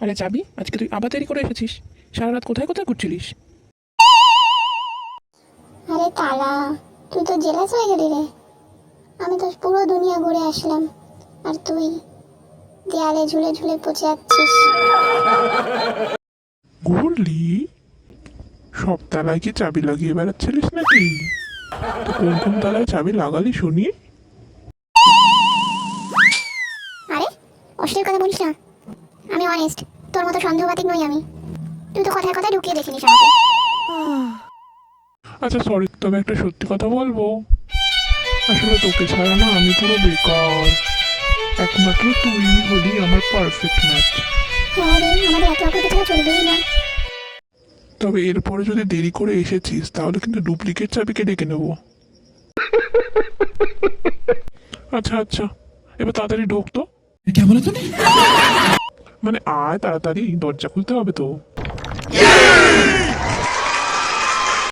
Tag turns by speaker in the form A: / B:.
A: আরে যাবি, আজকে তুই আবার দেরি করে এসেছিস। সারা রাত কোথায় কোথায় ঘুরছিলিস?
B: আরে তারা, তুই তো জেলাস হয়ে গেলি রে। আমি তো পুরো দুনিয়া ঘুরে আসলাম, আর তুই দেয়ালে ঝুলে ঝুলে পচে যাচ্ছিস।
C: ঘুরলি? সব তালায় কি চাবি লাগিয়ে বেড়াচ্ছিলিস নাকি? তো কোন কোন তালায় চাবি লাগালি শুনি?
B: আরে অশ্লীল কথা বলিস না, আমি অনেস্ট। তোর মতো সন্দেহবাতিক নই আমি। তুই তো কথায় কথায় ঢুকিয়ে দেখিনিস আমাকে।
C: আচ্ছা সরি, তবে একটা সত্যি কথা বলবো। আসলে তোকে ছাড়া না আমি পুরো বেকার। একমাত্র তুই হলি আমার পারফেক্ট ম্যাচ।
B: হ্যাঁ রে, আমাদের একে অপরকে ছাড়া চলবেই না।
C: তবে এরপরে যদি দেরি করে এসেছিস তাহলে কিন্তু ডুপ্লিকেট চাবিকে ডেকে নেব। আচ্ছা আচ্ছা, এবার তাড়াতাড়ি ঢোক তো।
A: क्या बोला तूने?
C: মানে আয় তাড়াতাড়ি, দরজা খুলতে হবে তো।